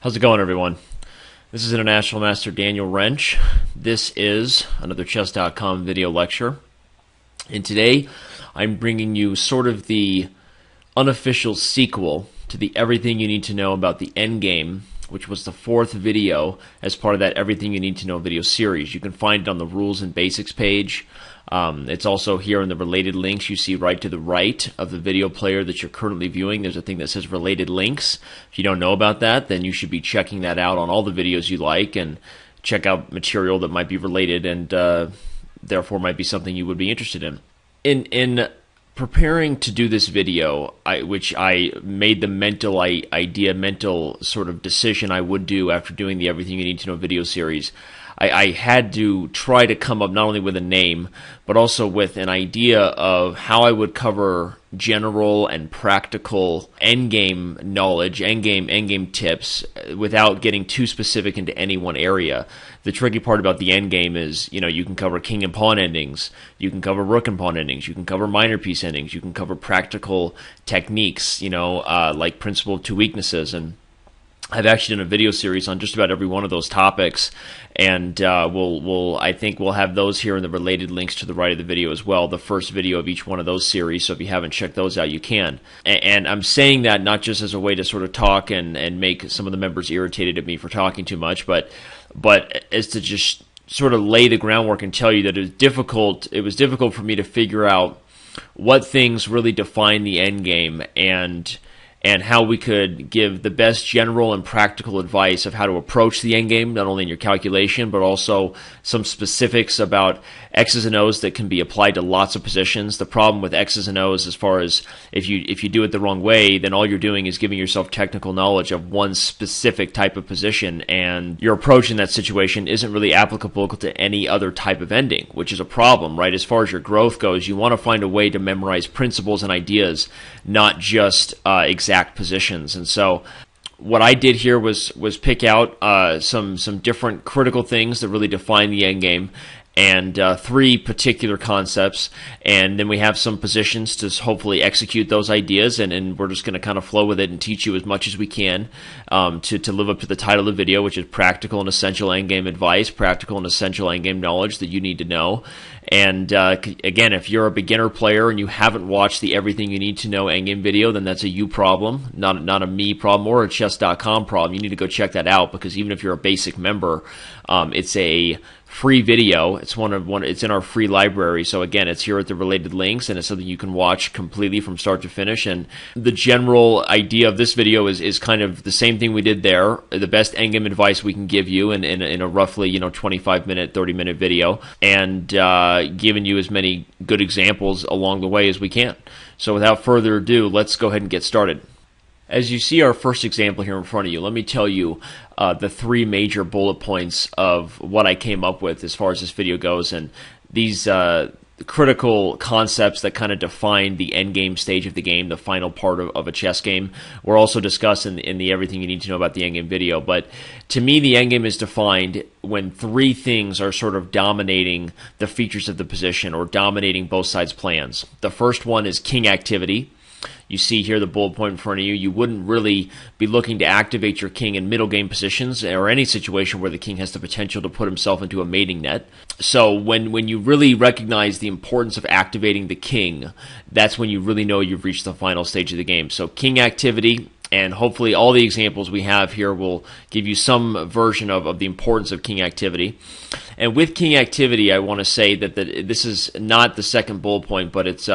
How's it going, everyone? This is International Master Daniel Wrench. This is another chess.com video lecture. And today, I'm bringing you sort of the unofficial sequel to the Everything You Need to Know About the Endgame, which was the fourth video as part of that Everything You Need to Know video series. You can find it on the Rules and Basics page. It's also here in the related links you see right to the right of the video player that you're currently viewing. There's a thing that says related links. If you don't know about that, then you should be checking that out on all the videos you like and check out material that might be related and therefore might be something you would be interested in. In preparing to do this video, which I made the mental sort of decision I would do after doing the Everything You Need to Know video series, I had to try to come up not only with a name, but also with an idea of how I would cover general and practical endgame knowledge, endgame tips, without getting too specific into any one area. The tricky part about the endgame is, you can cover king and pawn endings, you can cover rook and pawn endings, you can cover minor piece endings, you can cover practical techniques, like principle of two weaknesses, and I've actually done a video series on just about every one of those topics, and I think we'll have those here in the related links to the right of the video as well, the first video of each one of those series, so if you haven't checked those out, you can. And I'm saying that not just as a way to sort of talk and make some of the members irritated at me for talking too much, but as to just sort of lay the groundwork and tell you that it was difficult for me to figure out what things really define the endgame and how we could give the best general and practical advice of how to approach the endgame, not only in your calculation, but also some specifics about X's and O's that can be applied to lots of positions. The problem with X's and O's, as far as if you do it the wrong way, then all you're doing is giving yourself technical knowledge of one specific type of position, and your approach in that situation isn't really applicable to any other type of ending, which is a problem, right? As far as your growth goes, you want to find a way to memorize principles and ideas, not just exact positions. And so what I did here was pick out some different critical things that really define the endgame, and three particular concepts, and then we have some positions to hopefully execute those ideas, and we're just going to kind of flow with it and teach you as much as we can to live up to the title of the video, which is Practical and Essential Endgame Advice, Practical and Essential Endgame Knowledge that you need to know. And again, if you're a beginner player and you haven't watched the Everything You Need to Know Endgame video, then that's a you problem, not a me problem or a chess.com problem. You need to go check that out, because even if you're a basic member, it's a free video. It's it's in our free library. So again, it's here at the related links, and it's something you can watch completely from start to finish. And the general idea of this video is kind of the same thing we did there, the best endgame advice we can give you in a roughly 25-minute, 30-minute video, and giving you as many good examples along the way as we can. So without further ado, let's go ahead and get started. As you see our first example here in front of you, let me tell you the three major bullet points of what I came up with as far as this video goes, and these critical concepts that kind of define the end game stage of the game, the final part of a chess game, were also discussed in the Everything You Need to Know About the Endgame video. But to me, the endgame is defined when three things are sort of dominating the features of the position or dominating both sides' plans. The first one is king activity. You see here the bullet point in front of you. You wouldn't really be looking to activate your king in middle game positions or any situation where the king has the potential to put himself into a mating net. So when you really recognize the importance of activating the king, that's when you really know you've reached the final stage of the game. So king activity, and hopefully all the examples we have here will give you some version of the importance of king activity. And with king activity, I want to say that this is not the second bullet point, but it's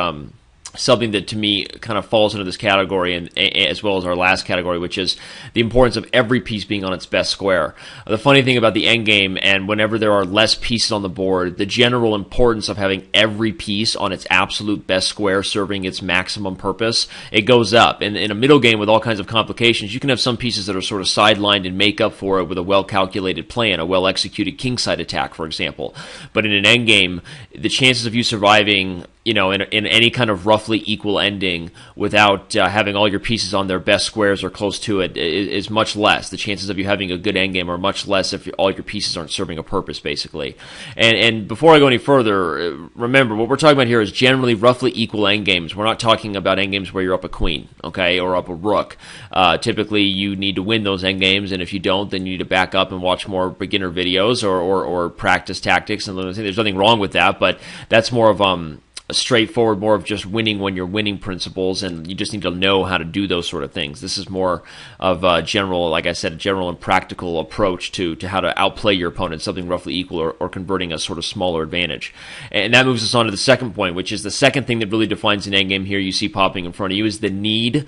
something that to me kind of falls into this category, and as well as our last category, which is the importance of every piece being on its best square. The funny thing about the endgame, and whenever there are less pieces on the board, the general importance of having every piece on its absolute best square serving its maximum purpose, it goes up. And in a middle game with all kinds of complications, you can have some pieces that are sort of sidelined and make up for it with a well-calculated plan, a well-executed kingside attack, for example. But in an endgame, the chances of you surviving in any kind of roughly equal ending without having all your pieces on their best squares or close to it is much less. The chances of you having a good endgame are much less if all your pieces aren't serving a purpose, basically. And before I go any further, remember, what we're talking about here is generally roughly equal endgames. We're not talking about endgames where you're up a queen, okay, or up a rook. Typically, you need to win those endgames, and if you don't, then you need to back up and watch more beginner videos or practice tactics. And there's nothing wrong with that, but that's more of straightforward, more of just winning when you're winning principles, and you just need to know how to do those sort of things. This is more of a general, like I said, a general and practical approach to how to outplay your opponent, something roughly equal or converting a sort of smaller advantage. And that moves us on to the second point, which is the second thing that really defines an endgame here you see popping in front of you is the need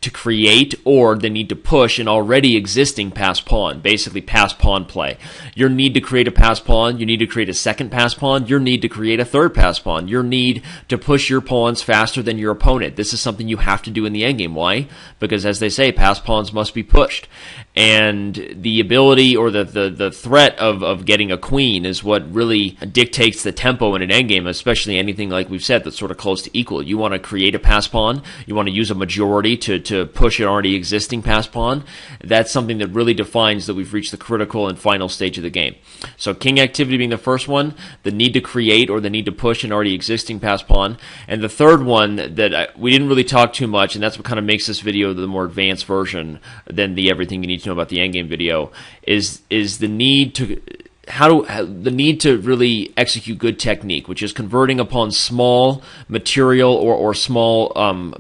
to create or the need to push an already existing pass pawn, basically pass pawn play. Your need to create a pass pawn, you need to create a second pass pawn, your need to create a third pass pawn, your need to push your pawns faster than your opponent. This is something you have to do in the endgame. Why? Because as they say, pass pawns must be pushed. And the ability or the threat of getting a queen is what really dictates the tempo in an endgame, especially anything like we've said that's sort of close to equal. You want to create a pass pawn, you want to use a majority to push an already existing pass pawn. That's something that really defines that we've reached the critical and final stage of the game. So king activity being the first one, the need to create or the need to push an already existing pass pawn. And the third one that we didn't really talk too much, and that's what kind of makes this video the more advanced version than the everything you need to know about the endgame video, is the need to the need to really execute good technique, which is converting upon small material or small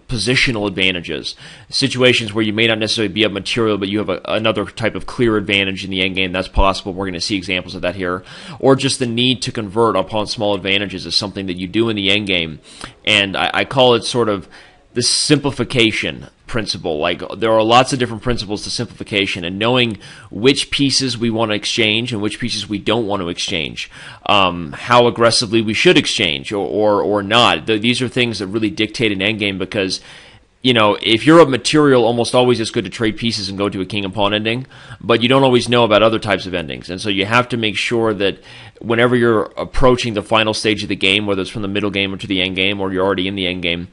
positional advantages. Situations where you may not necessarily be up material, but you have another type of clear advantage in the endgame. That's possible. We're going to see examples of that here. Or just the need to convert upon small advantages is something that you do in the endgame. And I call it sort of the simplification principle. Like, there are lots of different principles to simplification, and knowing which pieces we want to exchange and which pieces we don't want to exchange, how aggressively we should exchange or not. These are things that really dictate an endgame, because if you're up material, almost always it's good to trade pieces and go to a king and pawn ending, but you don't always know about other types of endings. And so you have to make sure that whenever you're approaching the final stage of the game, whether it's from the middle game or to the end game, or you're already in the end game,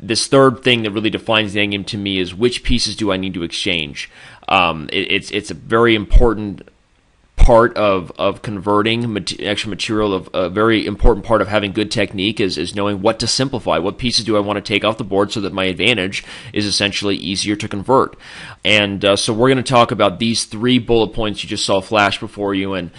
this third thing that really defines the end game to me is which pieces do I need to exchange. It's a very important part of converting extra material. Of a very important part of having good technique is knowing what to simplify. What pieces do I want to take off the board so that my advantage is essentially easier to convert? And so we're going to talk about these 3 bullet points you just saw flash before you. And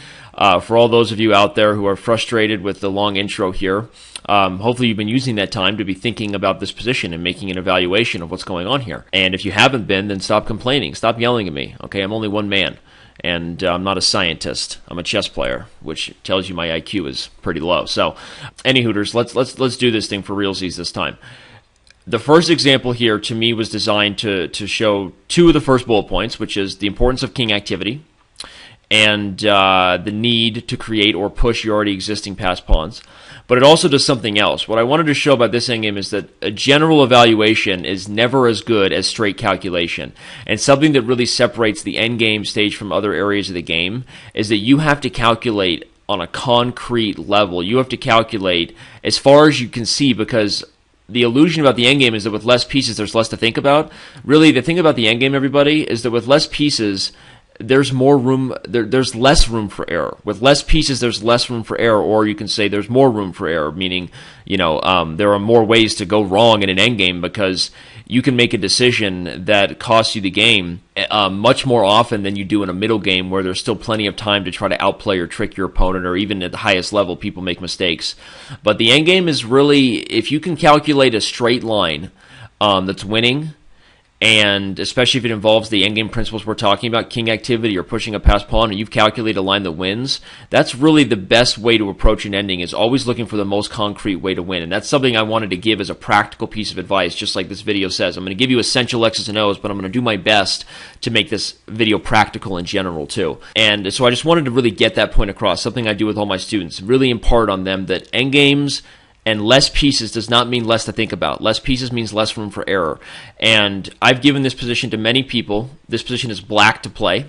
for all those of you out there who are frustrated with the long intro here, hopefully you've been using that time to be thinking about this position and making an evaluation of what's going on here. And if you haven't been, then stop complaining. Stop yelling at me. Okay, I'm only one man. And I'm not a scientist. I'm a chess player, which tells you my IQ is pretty low. So, any hooters, let's do this thing for realsies this time. The first example here, to me, was designed to show 2 of the first bullet points, which is the importance of king activity and the need to create or push your already existing pass pawns. But it also does something else. What I wanted to show about this endgame is that a general evaluation is never as good as straight calculation. And something that really separates the endgame stage from other areas of the game is that you have to calculate on a concrete level. You have to calculate as far as you can see, because the illusion about the endgame is that with less pieces, there's less to think about. Really, the thing about the endgame, everybody, is that with less pieces, there's more room, there's less room for error. With less pieces, there's less room for error, or you can say there's more room for error, meaning, there are more ways to go wrong in an endgame, because you can make a decision that costs you the game much more often than you do in a middle game, where there's still plenty of time to try to outplay or trick your opponent, or even at the highest level, people make mistakes. But the endgame is really, if you can calculate a straight line that's winning, and especially if it involves the endgame principles we're talking about, king activity or pushing a pass pawn, and you've calculated a line that wins, that's really the best way to approach an ending, is always looking for the most concrete way to win. And that's something I wanted to give as a practical piece of advice, just like this video says. I'm going to give you essential X's and O's, but I'm going to do my best to make this video practical in general too. And so I just wanted to really get that point across, something I do with all my students, really impart on them that endgames and less pieces does not mean less to think about. Less pieces means less room for error. And I've given this position to many people. This position is black to play.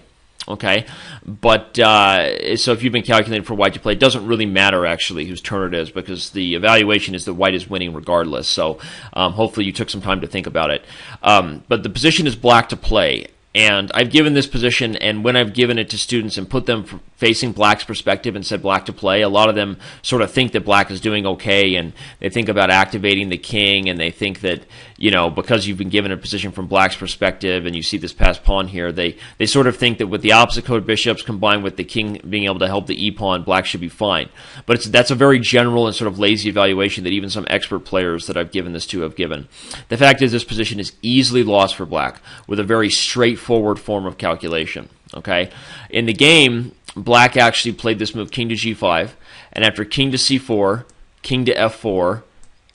Okay, but so if you've been calculating for white to play, it doesn't really matter actually whose turn it is, because the evaluation is that white is winning regardless. So hopefully you took some time to think about it. But the position is black to play. And I've given this position, and when I've given it to students and put them facing black's perspective and said black to play, a lot of them sort of think that black is doing okay, and they think about activating the king, and they think that, you know, because you've been given a position from black's perspective and you see this passed pawn here, they sort of think that with the opposite code bishops combined with the king being able to help the e-pawn, black should be fine. But that's a very general and sort of lazy evaluation that even some expert players that I've given this to have given. The fact is this position is easily lost for black with a very straightforward form of calculation. Okay, in the game, black actually played this move king to g5, and after king to c4, king to f4,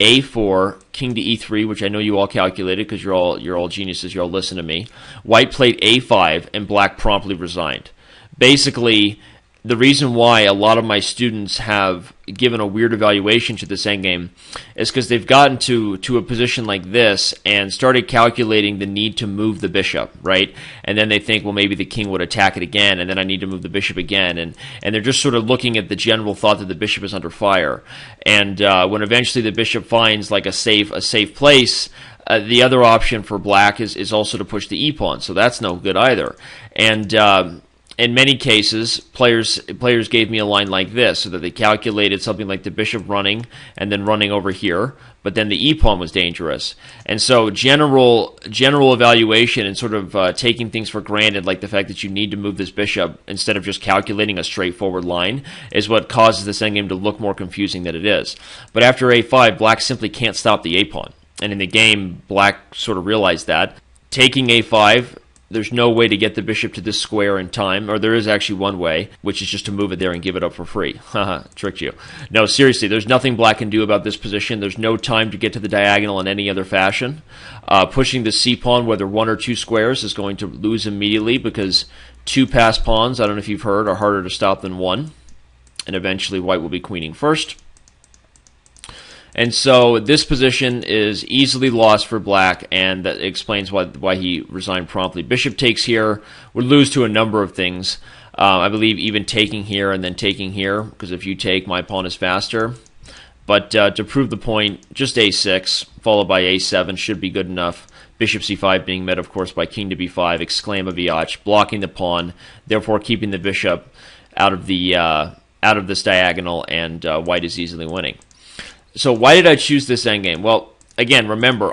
a4, king to e3, which I know you all calculated because you're all geniuses, you all listen to me. White played a5, and black promptly resigned. Basically, the reason why a lot of my students have given a weird evaluation to this endgame is because they've gotten to a position like this and started calculating the need to move the bishop, right? And then they think, well, maybe the king would attack it again, and then I need to move the bishop again. And they're just sort of looking at the general thought that the bishop is under fire. And when eventually the bishop finds like a safe place, the other option for black is also to push the e-pawn, so that's no good either. And in many cases, players gave me a line like this, so that they calculated something like the bishop running and then running over here, but then the e-pawn was dangerous. And so general evaluation and sort of taking things for granted, like the fact that you need to move this bishop instead of just calculating a straightforward line, is what causes this endgame to look more confusing than it is. But after a5, black simply can't stop the a-pawn. And in the game, black sort of realized that. Taking a5, there's no way to get the bishop to this square in time, or there is actually one way, which is just to move it there and give it up for free. Haha, tricked you. No, seriously, there's nothing black can do about this position. There's no time to get to the diagonal in any other fashion. Pushing the c-pawn, whether one or two squares, is going to lose immediately, because two passed pawns, I don't know if you've heard, are harder to stop than one. And eventually white will be queening first. And so this position is easily lost for black, and that explains why he resigned promptly. Bishop takes here would lose to a number of things. I believe even taking here and then taking here, because if you take, my pawn is faster. But to prove the point, just a6, followed by a7 should be good enough. Bishop c5 being met, of course, by king to b5, exclama viach, blocking the pawn, therefore keeping the bishop out of this diagonal, and white is easily winning. So why did I choose this endgame? Well, again, remember,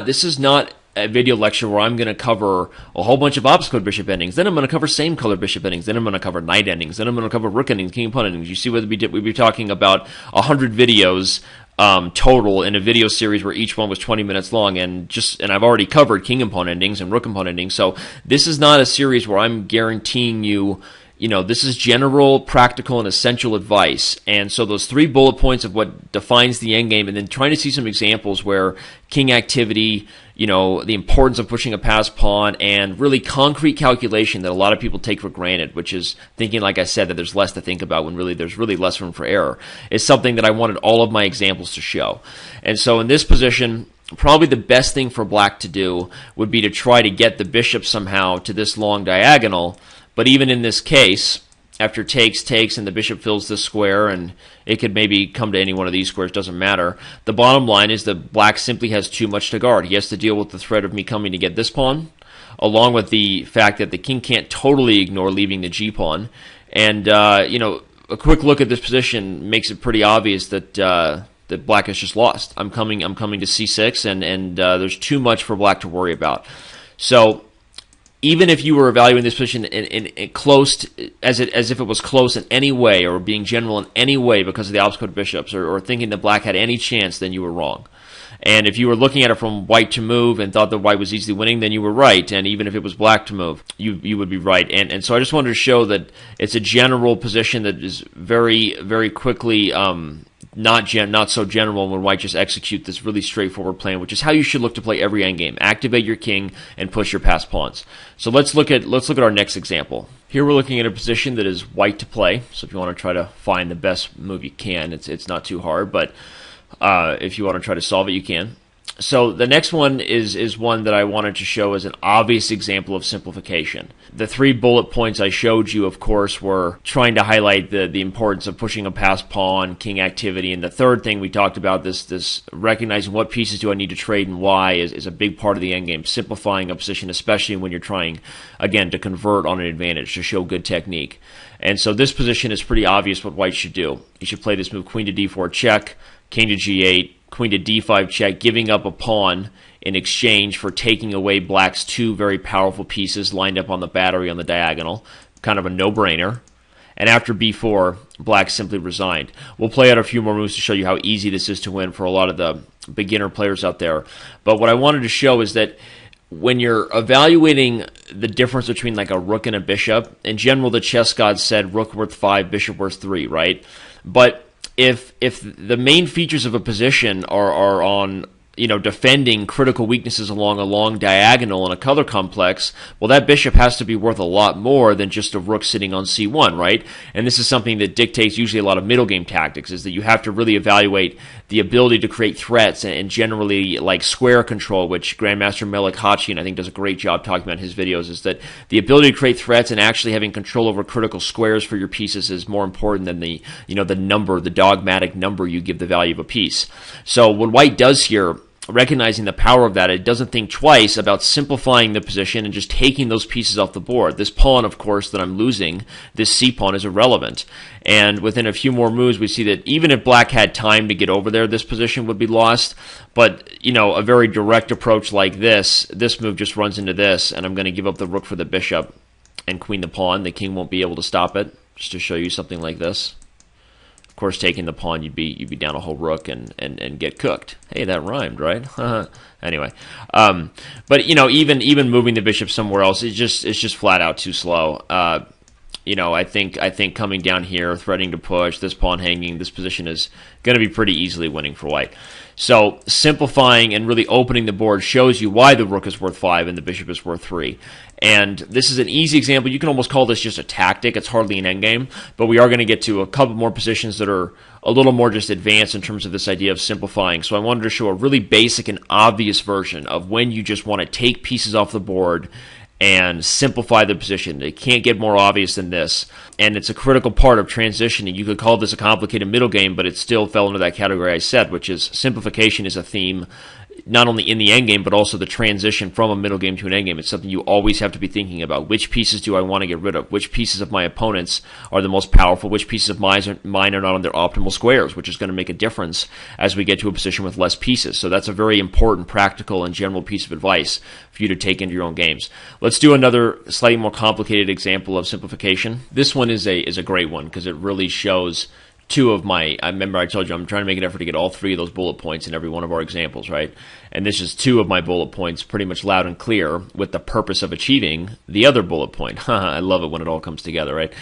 this is not a video lecture where I'm going to cover a whole bunch of opposite code bishop endings. Then I'm going to cover same color bishop endings. Then I'm going to cover knight endings. Then I'm going to cover rook endings, king and pawn endings. You see what we'd be talking about 100 videos total in a video series where each one was 20 minutes long, and I've already covered king and pawn endings and rook and pawn endings. So this is not a series where I'm guaranteeing you, this is general, practical, and essential advice. And so those 3 bullet points of what defines the endgame, and then trying to see some examples where king activity, the importance of pushing a passed pawn, and really concrete calculation that a lot of people take for granted, which is thinking, like I said, that there's less to think about when really there's really less room for error, is something that I wanted all of my examples to show. And so in this position, probably the best thing for black to do would be to try to get the bishop somehow to this long diagonal. But even in this case, after takes, and the bishop fills this square, and it could maybe come to any one of these squares, doesn't matter. The bottom line is that black simply has too much to guard. He has to deal with the threat of me coming to get this pawn, along with the fact that the king can't totally ignore leaving the g-pawn. And, a quick look at this position makes it pretty obvious that that black has just lost. I'm coming to c6, and there's too much for black to worry about. So even if you were evaluating this position in close, as if it was close in any way, or being general in any way because of the opposite code bishops, or thinking that black had any chance, then you were wrong. And if you were looking at it from white to move and thought that white was easily winning, then you were right. And even if it was black to move, you would be right. And so I just wanted to show that it's a general position that is very, very quickly not so general when white just execute this really straightforward plan, which is how you should look to play every endgame. Activate your king and push your passed pawns. So let's look at our next example. Here we're looking at a position that is white to play. So if you want to try to find the best move you can, it's not too hard, but if you want to try to solve it, you can. So the next one is one that I wanted to show as an obvious example of simplification. The 3 bullet points I showed you, of course, were trying to highlight the importance of pushing a past pawn, king activity, and the third thing we talked about, this recognizing what pieces do I need to trade and why is a big part of the endgame, simplifying a position, especially when you're trying, again, to convert on an advantage, to show good technique. And so this position is pretty obvious what white should do. He should play this move, queen to d4 check, king to g8, queen to d5 check, giving up a pawn in exchange for taking away black's 2 very powerful pieces lined up on the battery on the diagonal. Kind of a no-brainer. And after b4, black simply resigned. We'll play out a few more moves to show you how easy this is to win for a lot of the beginner players out there. But what I wanted to show is that when you're evaluating the difference between like a rook and a bishop, in general the chess gods said rook worth 5, bishop worth 3, right? But if the main features of a position are on, defending critical weaknesses along a long diagonal in a color complex, well, that bishop has to be worth a lot more than just a rook sitting on c1, right? And this is something that dictates usually a lot of middle game tactics, is that you have to really evaluate the ability to create threats and generally like square control, which Grandmaster Melik Hachian, I think, does a great job talking about in his videos, is that the ability to create threats and actually having control over critical squares for your pieces is more important than the number, the dogmatic number you give the value of a piece. So what white does here, recognizing the power of that, it doesn't think twice about simplifying the position and just taking those pieces off the board. This pawn, of course, that I'm losing, this c-pawn, is irrelevant. And within a few more moves, we see that even if black had time to get over there, this position would be lost. But, a very direct approach like this move just runs into this, and I'm going to give up the rook for the bishop and queen the pawn. The king won't be able to stop it, just to show you something like this. Of course, taking the pawn, you'd be down a whole rook and get cooked. Hey, that rhymed, right? Anyway, but even moving the bishop somewhere else, it's just flat out too slow. I think coming down here, threatening to push, this pawn hanging, this position is going to be pretty easily winning for white. So simplifying and really opening the board shows you why the rook is worth 5 and the bishop is worth 3. And this is an easy example. You can almost call this just a tactic. It's hardly an endgame, but we are going to get to a couple more positions that are a little more just advanced in terms of this idea of simplifying. So I wanted to show a really basic and obvious version of when you just want to take pieces off the board and simplify the position. It can't get more obvious than this, and it's a critical part of transitioning. You could call this a complicated middle game, but it still fell into that category I said, which is simplification is a theme not only in the endgame, but also the transition from a middle game to an endgame. It's something you always have to be thinking about. Which pieces do I want to get rid of? Which pieces of my opponents are the most powerful? Which pieces of mine are not on their optimal squares, which is going to make a difference as we get to a position with less pieces. So that's a very important, practical, and general piece of advice for you to take into your own games. Let's do another slightly more complicated example of simplification. This one is a great one because it really shows two of my, I remember I told you I'm trying to make an effort to get all 3 of those bullet points in every one of our examples, right? And this is 2 of my bullet points pretty much loud and clear with the purpose of achieving the other bullet point. I love it when it all comes together, right?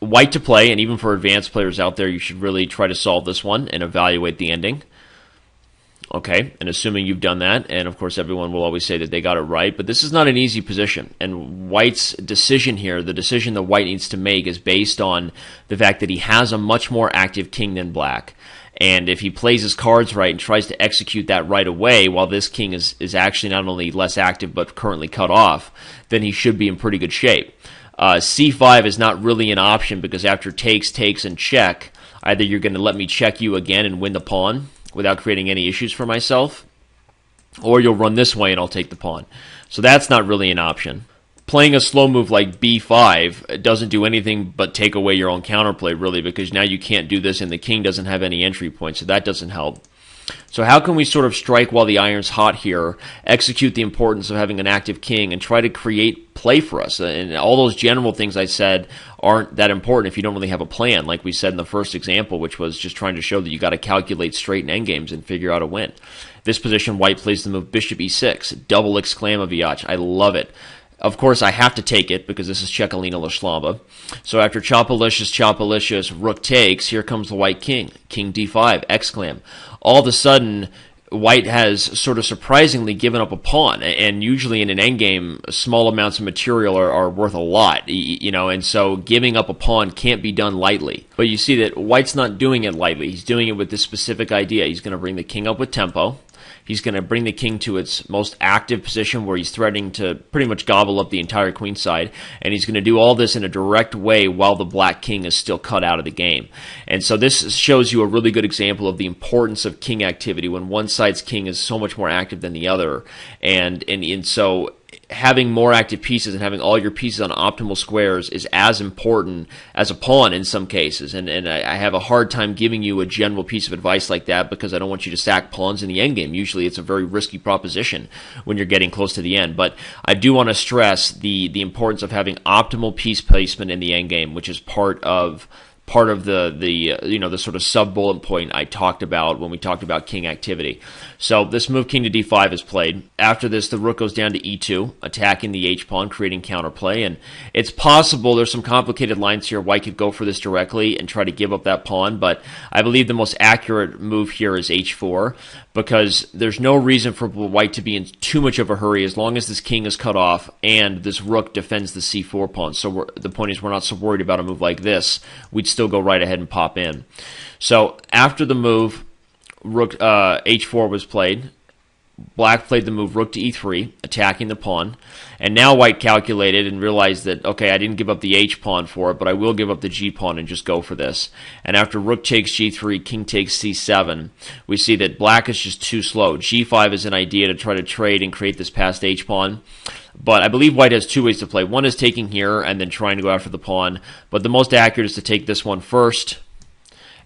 White to play, and even for advanced players out there, you should really try to solve this one and evaluate the ending. Okay, and assuming you've done that, and of course everyone will always say that they got it right, but this is not an easy position, and White's decision here, the decision that White needs to make, is based on the fact that he has a much more active king than black, and if he plays his cards right and tries to execute that right away, while this king is actually not only less active but currently cut off, then he should be in pretty good shape. C5 is not really an option because after takes, and check, either you're going to let me check you again and win the pawn without creating any issues for myself, or you'll run this way and I'll take the pawn. So that's not really an option. Playing a slow move like b5 doesn't do anything but take away your own counterplay, really, because now you can't do this and the king doesn't have any entry points, so that doesn't help. So how can we sort of strike while the iron's hot here, execute the importance of having an active king, and try to create play for us? And all those general things I said aren't that important if you don't really have a plan, like we said in the first example, which was just trying to show that you got to calculate straight and endgames and figure out a win. This position, White plays the move bishop e6, double exclamaviach. I love it. Of course, I have to take it because this is Chekalina Lashlamba. So after chopalicious, rook takes, here comes the white king. King d5, exclam. All of a sudden, White has sort of surprisingly given up a pawn, and usually in an endgame, small amounts of material are worth a lot, and so giving up a pawn can't be done lightly. But you see that White's not doing it lightly. He's doing it with this specific idea. He's going to bring the king up with tempo, He's going to bring the king to its most active position where he's threatening to pretty much gobble up the entire queen side, and he's going to do all this in a direct way while the black king is still cut out of the game. And so this shows you a really good example of the importance of king activity when one side's king is so much more active than the other. And so having more active pieces and having all your pieces on optimal squares is as important as a pawn in some cases. And I have a hard time giving you a general piece of advice like that because I don't want you to stack pawns in the endgame. Usually it's a very risky proposition when you're getting close to the end. But I do want to stress the importance of having optimal piece placement in the endgame, which is part of the sort of sub bullet point I talked about when we talked about king activity. So this move king to d5 is played. After this, the rook goes down to e2, attacking the h-pawn, creating counterplay. And it's possible there's some complicated lines here. White could go for this directly and try to give up that pawn, but I believe the most accurate move here is h4 because there's no reason for white to be in too much of a hurry as long as this king is cut off and this rook defends the c4 pawn. So the point is we're not so worried about a move like this. We'd still go right ahead and pop in. So after the move, rook h4 was played. Black played the move rook to e3, attacking the pawn. And now white calculated and realized that, okay, I didn't give up the h-pawn for it, but I will give up the g-pawn and just go for this. And after rook takes g3, king takes c7, we see that black is just too slow. g5 is an idea to try to trade and create this passed h-pawn. But I believe white has two ways to play. One is taking here and then trying to go after the pawn. But the most accurate is to take this one first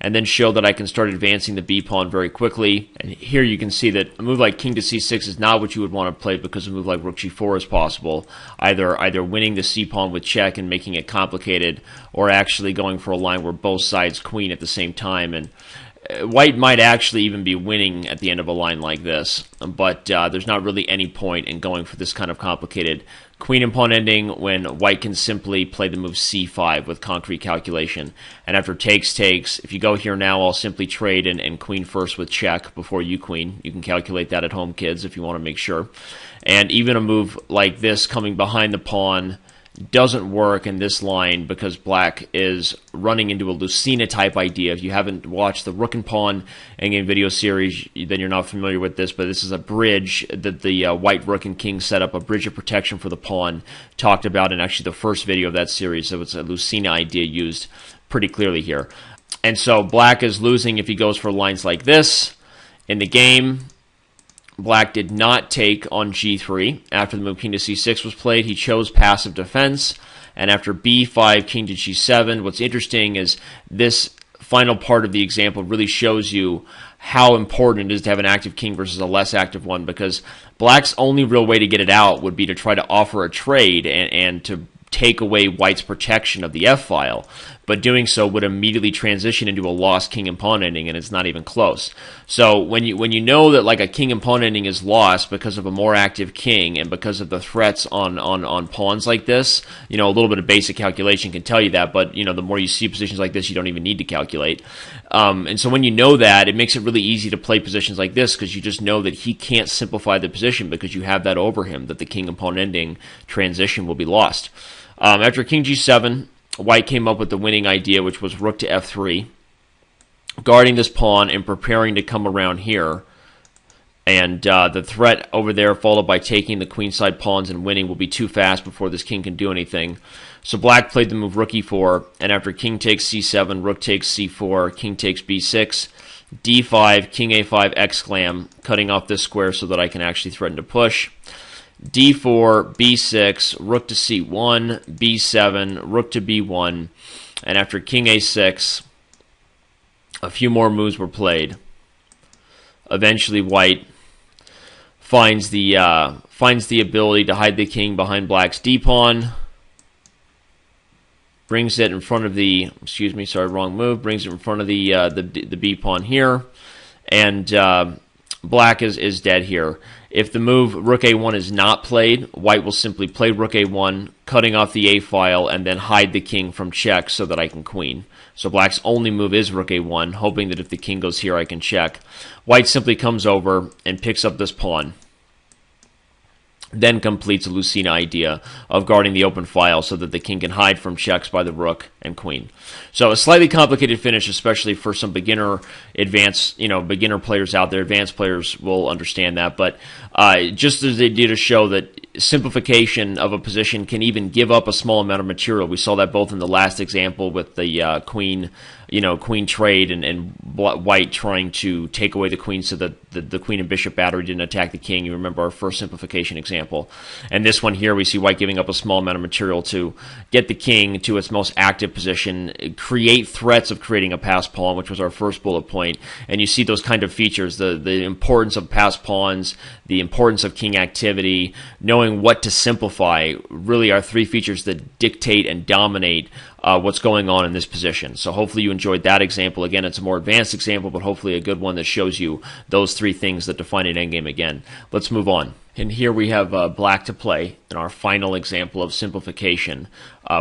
and then show that I can start advancing the b-pawn very quickly. And here you can see that a move like king to c6 is not what you would want to play because a move like rook g4 is possible, either winning the c-pawn with check and making it complicated, or actually going for a line where both sides queen at the same time. And white might actually even be winning at the end of a line like this, but there's not really any point in going for this kind of complicated queen and pawn ending when white can simply play the move c5 with concrete calculation. And after takes, if you go here now, I'll simply trade and queen first with check before you queen. You can calculate that at home, kids, if you want to make sure. And even a move like this coming behind the pawn doesn't work in this line because black is running into a Lucina type idea. If you haven't watched the Rook and Pawn Endgame video series, then you're not familiar with this, but this is a bridge that the white rook and king set up, a bridge of protection for the pawn, talked about in actually the first video of that series. So it's a Lucina idea used pretty clearly here. And so black is losing if he goes for lines like this. In the game, black did not take on g3. After the move king to c6 was played, he chose passive defense. And after b5, king to g7, what's interesting is this final part of the example really shows you how important it is to have an active king versus a less active one, because black's only real way to get it out would be to try to offer a trade and to take away white's protection of the f-file. But doing so would immediately transition into a lost king and pawn ending, and it's not even close. So when you know that like a king and pawn ending is lost because of a more active king and because of the threats on pawns like this, a little bit of basic calculation can tell you that, but the more you see positions like this, you don't even need to calculate. And so when you know that, it makes it really easy to play positions like this because you just know that he can't simplify the position because you have that over him, that the king and pawn ending transition will be lost. After king g7, white came up with the winning idea, which was rook to f3, guarding this pawn and preparing to come around here. And the threat over there, followed by taking the queenside pawns and winning, will be too fast before this king can do anything. So black played the move rook e4, and after king takes c7, rook takes c4, king takes b6, d5, king a5, exclam, cutting off this square so that I can actually threaten to push. d4, b6, rook to c1, b7, rook to b1, and after king a6, a few more moves were played. Eventually, white finds the ability to hide the king behind black's d-pawn, brings it in front of the, brings it in front of the b-pawn here, and black is dead here. If the move rook a1 is not played, white will simply play rook a1, cutting off the a-file, and then hide the king from check so that I can queen. So black's only move is rook a1, hoping that if the king goes here, I can check. White simply comes over and picks up this pawn. then completes a Lucina idea of guarding the open file so that the king can hide from checks by the rook and queen. So a slightly complicated finish, especially for some beginner beginner players out there. Advanced players will understand that, but just as they did to show that simplification of a position can even give up a small amount of material. We saw that both in the last example with the queen trade and white trying to take away the queen so that the queen and bishop battery didn't attack the king. You remember our first simplification example. And this one here, we see white giving up a small amount of material to get the king to its most active position, create threats of creating a passed pawn, which was our first bullet point. And you see those kind of features, the importance of passed pawns, the importance of king activity, knowing what to simplify, really are three features that dictate and dominate what's going on in this position. So hopefully you enjoyed that example. Again, it's a more advanced example, but hopefully a good one that shows you those three things that define an endgame again. Let's move on. And here we have black to play in our final example of simplification,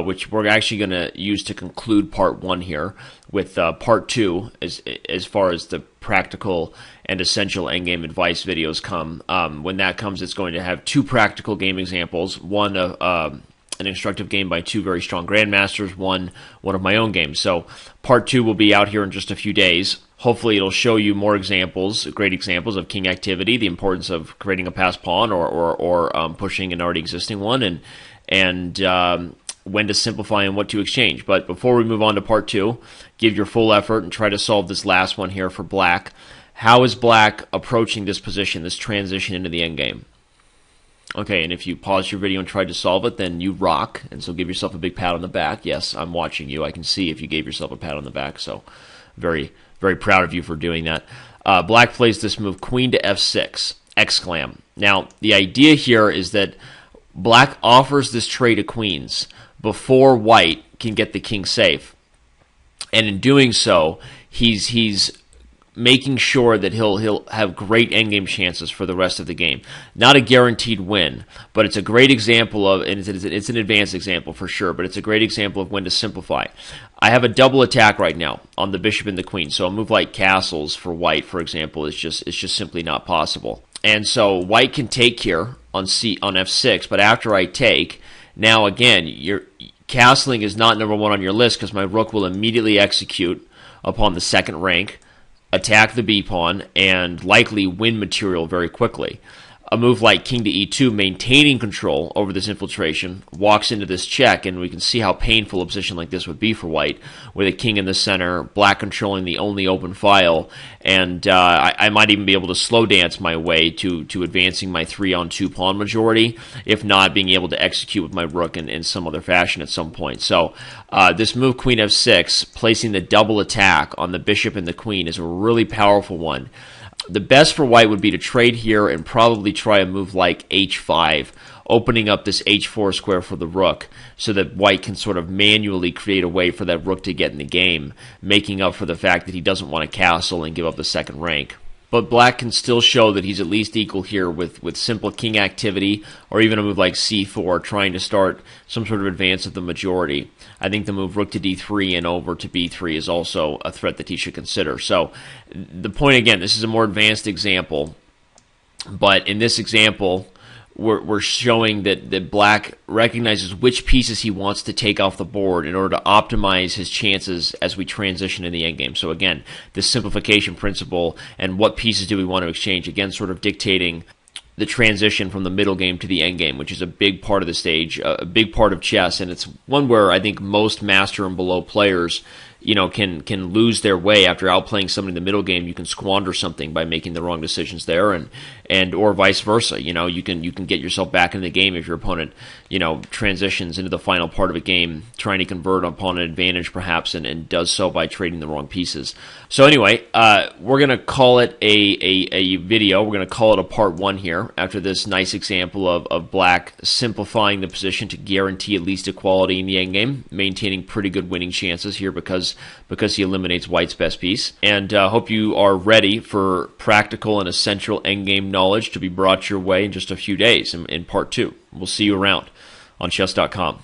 which we're actually going to use to conclude part one here, with part two as far as the practical and essential endgame advice videos come. When that comes, it's going to have two practical game examples, one of an instructive game by two very strong grandmasters, one of my own games. So part two will be out here in just a few days. Hopefully it'll show you more examples, great examples of king activity, the importance of creating a passed pawn or pushing an already existing one, and when to simplify and what to exchange. But before we move on to part two, give your full effort and try to solve this last one here for black. How is black approaching this position, this transition into the endgame? Okay, and if you paused your video and tried to solve it, then you rock, and so give yourself a big pat on the back. Yes, I'm watching you. I can see if you gave yourself a pat on the back, so very, very proud of you for doing that. Black plays this move, queen to f6, exclam. Now, the idea here is that black offers this trade of queens before white can get the king safe, and in doing so, he's making sure that he'll have great endgame chances for the rest of the game. Not a guaranteed win, but it's a great example of, and it's an advanced example for sure, but it's a great example of when to simplify. I have a double attack right now on the bishop and the queen, so a move like castles for white, for example, is just simply not possible. And so white can take here on f6, but after I take, now again, your castling is not number one on your list because my rook will immediately execute upon the second rank, attack the b-pawn, and likely win material very quickly. A move like king to e2, maintaining control over this infiltration, walks into this check, and we can see how painful a position like this would be for white, with a king in the center, black controlling the only open file, and I might even be able to slow dance my way to advancing my 3-on-2 pawn majority, if not being able to execute with my rook in some other fashion at some point. So this move, queen f6, placing the double attack on the bishop and the queen, is a really powerful one. The best for white would be to trade here and probably try a move like h5, opening up this h4 square for the rook so that white can sort of manually create a way for that rook to get in the game, making up for the fact that he doesn't want to castle and give up the second rank. But black can still show that he's at least equal here with simple king activity, or even a move like c4, trying to start some sort of advance of the majority. I think the move rook to d3 and over to b3 is also a threat that he should consider. So the point, again, this is a more advanced example, but in this example, we're showing that black recognizes which pieces he wants to take off the board in order to optimize his chances as we transition in the endgame. So again, this simplification principle and what pieces do we want to exchange, again, sort of dictating the transition from the middle game to the end game, which is a big part of the stage, a big part of chess, and it's one where I think most master and below players can lose their way after outplaying somebody in the middle game. You can squander something by making the wrong decisions there, and or vice versa. You can get yourself back in the game if your opponent transitions into the final part of a game, trying to convert upon an advantage perhaps, and does so by trading the wrong pieces. So anyway, we're gonna call it a video. We're gonna call it a part one here after this nice example of black simplifying the position to guarantee at least equality in the endgame, maintaining pretty good winning chances here because he eliminates white's best piece. And hope you are ready for practical and essential endgame knowledge to be brought your way in just a few days in part two. We'll see you around on chess.com.